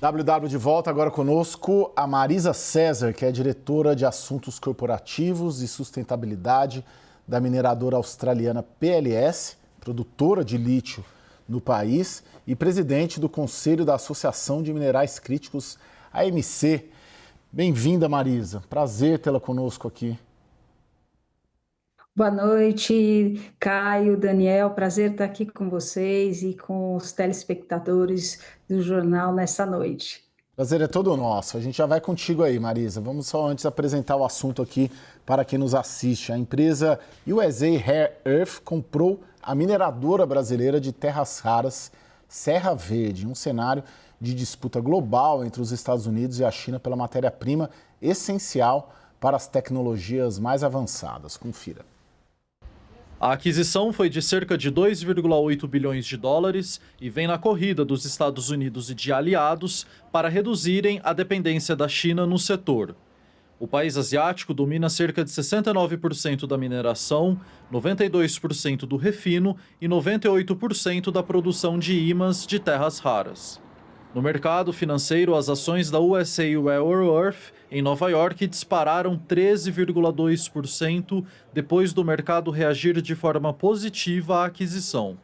WW de volta, agora conosco a Marisa César, que é diretora de Assuntos Corporativos e Sustentabilidade da mineradora australiana PLS, produtora de lítio no país e presidente do Conselho da Associação de Minerais Críticos, AMC. Bem-vinda, Marisa. Prazer tê-la conosco aqui. Boa noite, Caio, Daniel. Prazer estar aqui com vocês e com os telespectadores do jornal nessa noite. Prazer é todo nosso. A gente já vai contigo aí, Marisa. Vamos só antes apresentar o assunto aqui para quem nos assiste. A empresa USA Rare Earth comprou a mineradora brasileira de terras raras Serra Verde, um cenário de disputa global entre os Estados Unidos e a China pela matéria-prima essencial para as tecnologias mais avançadas. Confira. A aquisição foi de cerca de 2,8 bilhões de dólares e vem na corrida dos Estados Unidos e de aliados para reduzirem a dependência da China no setor. O país asiático domina cerca de 69% da mineração, 92% do refino e 98% da produção de ímãs de terras raras. No mercado financeiro, as ações da USA Rare Earth em Nova York dispararam 13,2% depois do mercado reagir de forma positiva à aquisição.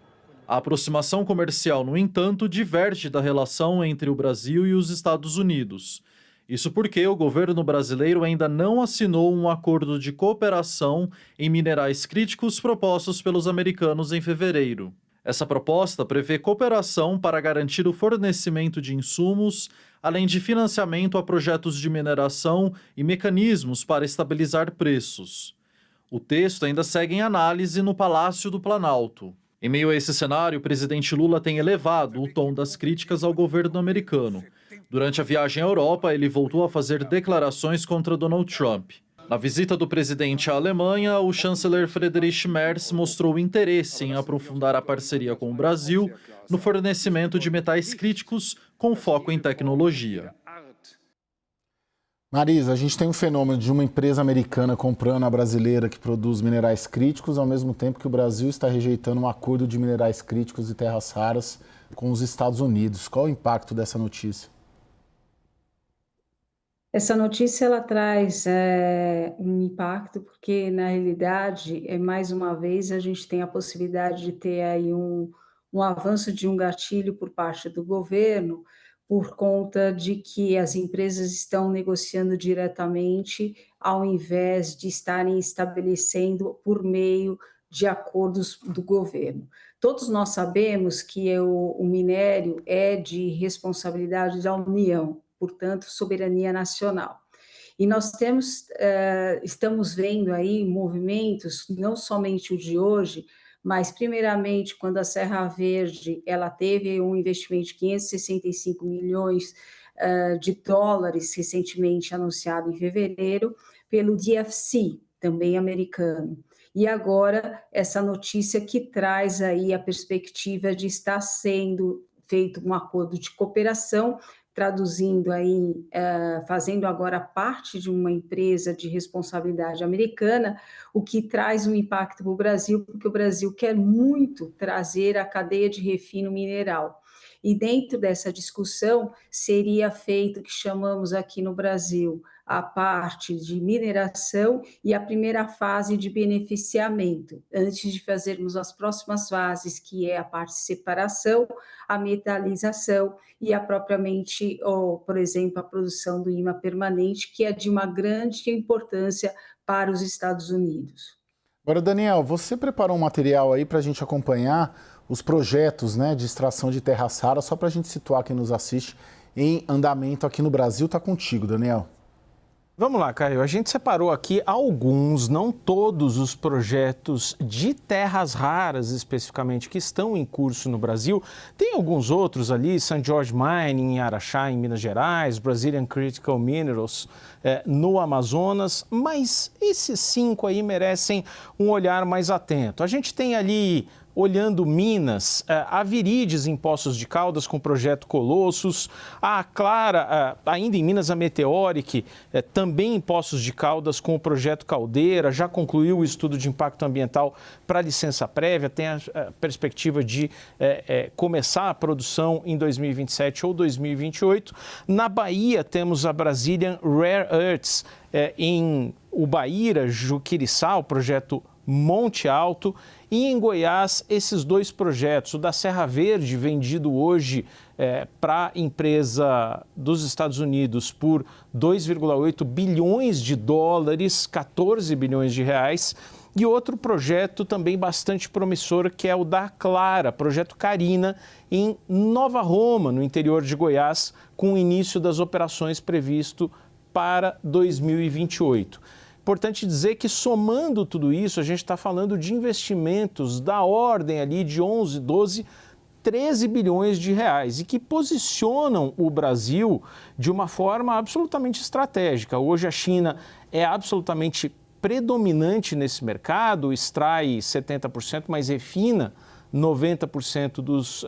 A aproximação comercial, no entanto, diverge da relação entre o Brasil e os Estados Unidos. Isso porque o governo brasileiro ainda não assinou um acordo de cooperação em minerais críticos propostos pelos americanos em fevereiro. Essa proposta prevê cooperação para garantir o fornecimento de insumos, além de financiamento a projetos de mineração e mecanismos para estabilizar preços. O texto ainda segue em análise no Palácio do Planalto. Em meio a esse cenário, o presidente Lula tem elevado o tom das críticas ao governo americano. Durante a viagem à Europa, ele voltou a fazer declarações contra Donald Trump. Na visita do presidente à Alemanha, o chanceler Friedrich Merz mostrou interesse em aprofundar a parceria com o Brasil no fornecimento de metais críticos com foco em tecnologia. Marisa, a gente tem um fenômeno de uma empresa americana comprando a brasileira que produz minerais críticos, ao mesmo tempo que o Brasil está rejeitando um acordo de minerais críticos e terras raras com os Estados Unidos. Qual o impacto dessa notícia? Essa notícia ela traz um impacto porque, na realidade, mais uma vez a gente tem a possibilidade de ter aí um avanço de um gatilho por parte do governo por conta de que as empresas estão negociando diretamente ao invés de estarem estabelecendo por meio de acordos do governo. Todos nós sabemos que o minério é de responsabilidade da União, portanto, soberania nacional. E nós estamos vendo aí movimentos, não somente o de hoje, mas primeiramente quando a Serra Verde ela teve um investimento de 565 milhões de dólares recentemente anunciado em fevereiro pelo DFC, também americano. E agora essa notícia que traz aí a perspectiva de estar sendo feito um acordo de cooperação, traduzindo aí, fazendo agora parte de uma empresa de responsabilidade americana, o que traz um impacto para o Brasil, porque o Brasil quer muito trazer a cadeia de refino mineral. E dentro dessa discussão seria feito o que chamamos aqui no Brasil a parte de mineração e a primeira fase de beneficiamento, antes de fazermos as próximas fases, que é a parte de separação, a metalização e a propriamente, por exemplo, a produção do imã permanente, que é de uma grande importância para os Estados Unidos. Agora, Daniel, você preparou um material aí para a gente acompanhar os projetos, né, de extração de terras raras, só para a gente situar quem nos assiste em andamento aqui no Brasil. Está contigo, Daniel. Vamos lá, Caio. A gente separou aqui alguns, não todos os projetos de terras raras especificamente que estão em curso no Brasil. Tem alguns outros ali, St. George Mining em Araxá, em Minas Gerais, Brazilian Critical Minerals no Amazonas, mas esses 5 aí merecem um olhar mais atento. A gente tem ali olhando Minas, a Virides em Poços de Caldas com o projeto Colossus, a Clara, ainda em Minas, a Meteoric, também em Poços de Caldas com o projeto Caldeira, já concluiu o estudo de impacto ambiental para licença prévia, tem a perspectiva de começar a produção em 2027 ou 2028. Na Bahia temos a Brazilian Rare Earths, em Ubaíra, Juquiriçá, o projeto Monte Alto, e em Goiás esses dois projetos, o da Serra Verde, vendido hoje para a empresa dos Estados Unidos por 2,8 bilhões de dólares, 14 bilhões de reais, e outro projeto também bastante promissor, que é o da Clara, projeto Carina, em Nova Roma, no interior de Goiás, com o início das operações previsto para 2028. Importante dizer que, somando tudo isso, a gente está falando de investimentos da ordem ali de 11, 12, 13 bilhões de reais e que posicionam o Brasil de uma forma absolutamente estratégica. Hoje a China é absolutamente predominante nesse mercado, extrai 70%, mas refina 90%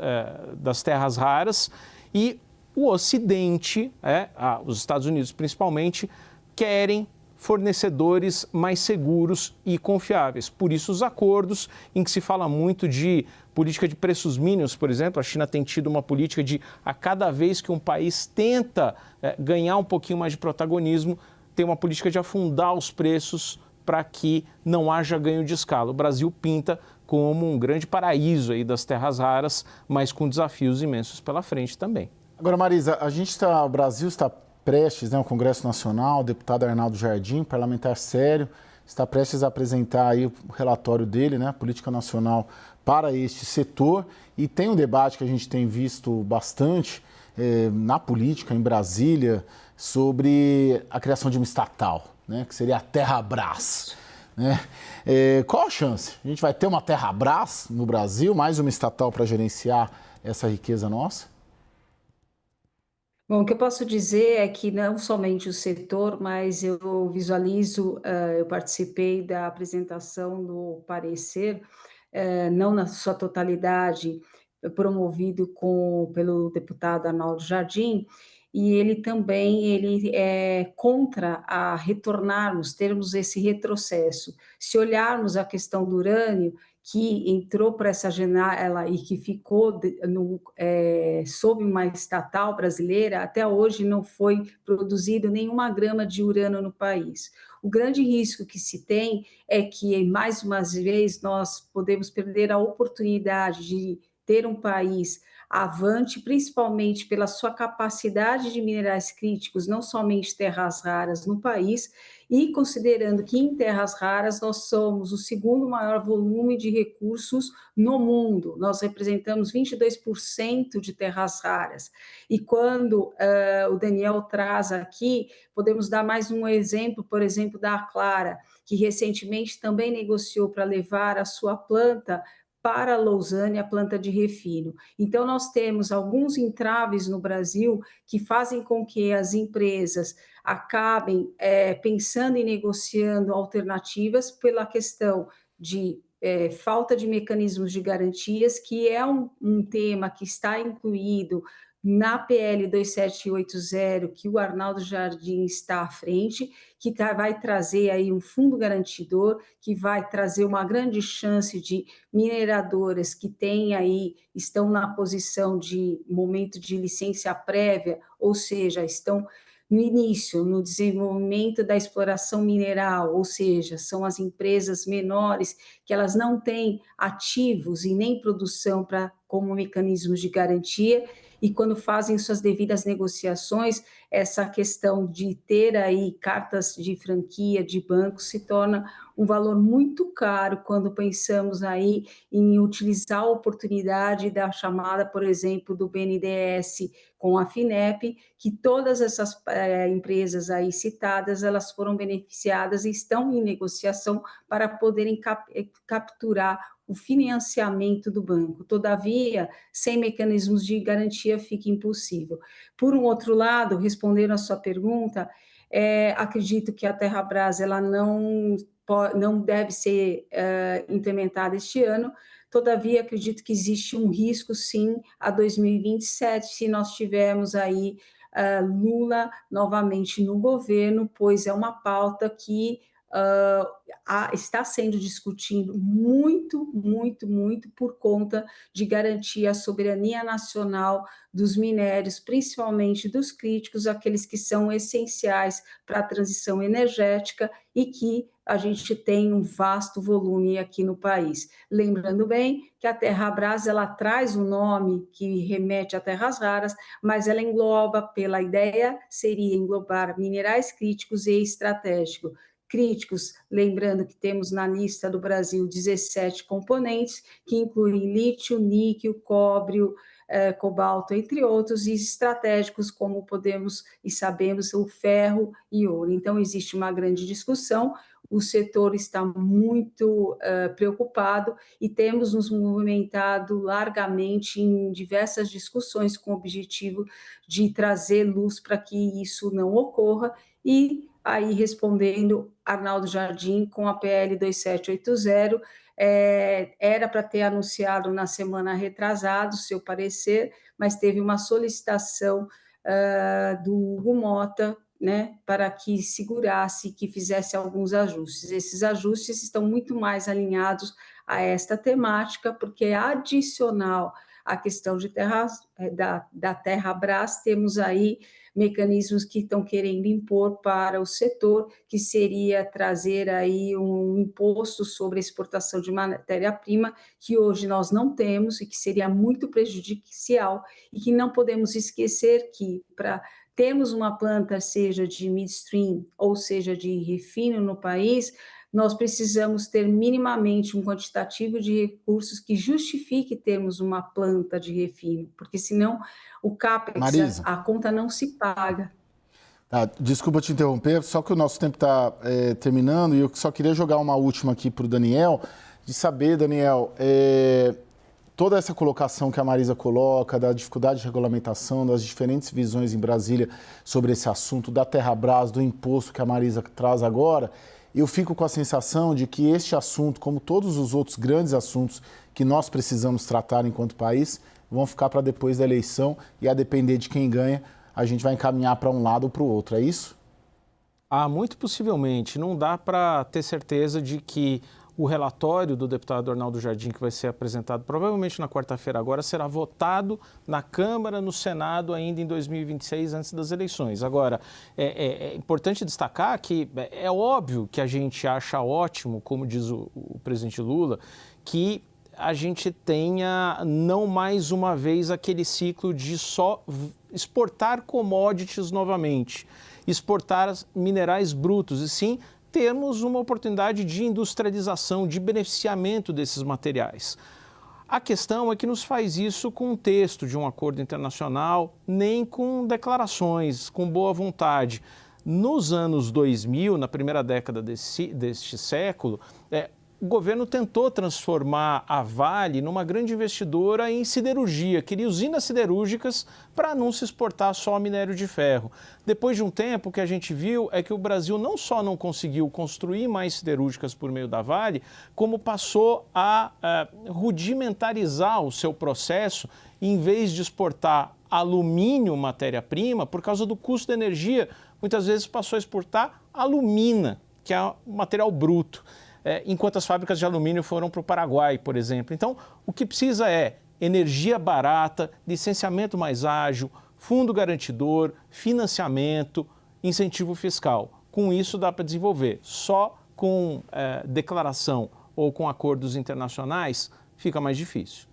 das terras raras, e o Ocidente, os Estados Unidos principalmente, querem fornecedores mais seguros e confiáveis. Por isso os acordos em que se fala muito de política de preços mínimos, por exemplo, a China tem tido uma política de, a cada vez que um país tenta ganhar um pouquinho mais de protagonismo, tem uma política de afundar os preços para que não haja ganho de escala. O Brasil pinta como um grande paraíso aí das terras raras, mas com desafios imensos pela frente também. Agora, Marisa, o Brasil está prestes, o Congresso Nacional, o deputado Arnaldo Jardim, parlamentar sério, está prestes a apresentar aí o relatório dele, Política Nacional para este setor, e tem um debate que a gente tem visto bastante na política em Brasília sobre a criação de uma estatal, que seria a Terrabras. Qual a chance? A gente vai ter uma Terrabras no Brasil, mais uma estatal para gerenciar essa riqueza nossa? Bom, o que eu posso dizer é que não somente o setor, mas eu visualizo, eu participei da apresentação do parecer, não na sua totalidade, promovido pelo deputado Arnaldo Jardim, e ele é contra a retornarmos, termos esse retrocesso. Se olharmos a questão do urânio, que entrou para essa janela e que ficou sob uma estatal brasileira, até hoje não foi produzido nenhuma grama de urânio no país. O grande risco que se tem é que, mais uma vez, nós podemos perder a oportunidade de ter um país avante, principalmente pela sua capacidade de minerais críticos, não somente terras raras no país, e considerando que em terras raras nós somos o segundo maior volume de recursos no mundo, nós representamos 22% de terras raras. E quando o Daniel traz aqui, podemos dar mais um exemplo, por exemplo, da Clara, que recentemente também negociou para levar a sua planta para Lausanne, a planta de refino. Então, nós temos alguns entraves no Brasil que fazem com que as empresas acabem pensando e negociando alternativas pela questão de falta de mecanismos de garantias, que é um tema que está incluído na PL 2780, que o Arnaldo Jardim está à frente, que vai trazer aí um fundo garantidor, que vai trazer uma grande chance de mineradoras que estão na posição de momento de licença prévia, ou seja, estão no início, no desenvolvimento da exploração mineral, ou seja, são as empresas menores que elas não têm ativos e nem produção como mecanismos de garantia, e quando fazem suas devidas negociações, essa questão de ter aí cartas de franquia de banco se torna um valor muito caro quando pensamos aí em utilizar a oportunidade da chamada, por exemplo, do BNDES com a FINEP, que todas essas empresas aí citadas, elas foram beneficiadas e estão em negociação para poderem capturar o financiamento do banco. Todavia, sem mecanismos de garantia fica impossível. Por um outro lado, respondendo à sua pergunta, acredito que a Terrabras ela não deve ser implementada este ano, todavia acredito que existe um risco, sim, a 2027, se nós tivermos aí Lula novamente no governo, pois é uma pauta que está sendo discutido muito, muito, muito por conta de garantir a soberania nacional dos minérios, principalmente dos críticos, aqueles que são essenciais para a transição energética e que a gente tem um vasto volume aqui no país. Lembrando bem que a Terrabras, ela traz um nome que remete a terras raras, mas ela engloba, pela ideia, seria englobar minerais críticos e estratégicos. Críticos, lembrando que temos na lista do Brasil 17 componentes, que incluem lítio, níquel, cobre, cobalto, entre outros, e estratégicos, como podemos e sabemos, o ferro e ouro. Então, existe uma grande discussão, o setor está muito preocupado e temos nos movimentado largamente em diversas discussões com o objetivo de trazer luz para que isso não ocorra. E aí, respondendo Arnaldo Jardim com a PL 2780, era para ter anunciado na semana retrasada o seu parecer, mas teve uma solicitação do Hugo Mota, né, para que segurasse, que fizesse alguns ajustes. Esses ajustes estão muito mais alinhados a esta temática, porque é adicional à questão de da Terrabras, temos aí mecanismos que estão querendo impor para o setor, que seria trazer aí um imposto sobre a exportação de matéria-prima, que hoje nós não temos e que seria muito prejudicial, e que não podemos esquecer que para termos uma planta, seja de midstream ou seja de refino no país, nós precisamos ter minimamente um quantitativo de recursos que justifique termos uma planta de refino, porque senão o CAPEX, Marisa, a conta não se paga. Desculpa te interromper, só que o nosso tempo está terminando e eu só queria jogar uma última aqui para o Daniel, de saber, Daniel, toda essa colocação que a Marisa coloca, da dificuldade de regulamentação, das diferentes visões em Brasília sobre esse assunto, da Terrabras, do imposto que a Marisa traz agora, eu fico com a sensação de que este assunto, como todos os outros grandes assuntos que nós precisamos tratar enquanto país, vão ficar para depois da eleição e, a depender de quem ganha, a gente vai encaminhar para um lado ou para o outro, é isso? Muito possivelmente. Não dá para ter certeza de que o relatório do deputado Arnaldo Jardim, que vai ser apresentado provavelmente na quarta-feira agora, será votado na Câmara, no Senado, ainda em 2026, antes das eleições. Agora, é importante destacar que é óbvio que a gente acha ótimo, como diz o presidente Lula, que a gente tenha não mais uma vez aquele ciclo de só exportar commodities novamente, exportar minerais brutos, e sim termos uma oportunidade de industrialização, de beneficiamento desses materiais. A questão é que nos faz isso com um texto de um acordo internacional, nem com declarações, com boa vontade. Nos anos 2000, na primeira década deste século, o governo tentou transformar a Vale numa grande investidora em siderurgia, queria usinas siderúrgicas para não se exportar só minério de ferro. Depois de um tempo, o que a gente viu é que o Brasil não só não conseguiu construir mais siderúrgicas por meio da Vale, como passou a rudimentarizar o seu processo, em vez de exportar alumínio, matéria-prima, por causa do custo da energia, muitas vezes passou a exportar alumina, que é um material bruto. Enquanto as fábricas de alumínio foram para o Paraguai, por exemplo. Então, o que precisa é energia barata, licenciamento mais ágil, fundo garantidor, financiamento, incentivo fiscal. Com isso dá para desenvolver. Só com declaração ou com acordos internacionais fica mais difícil.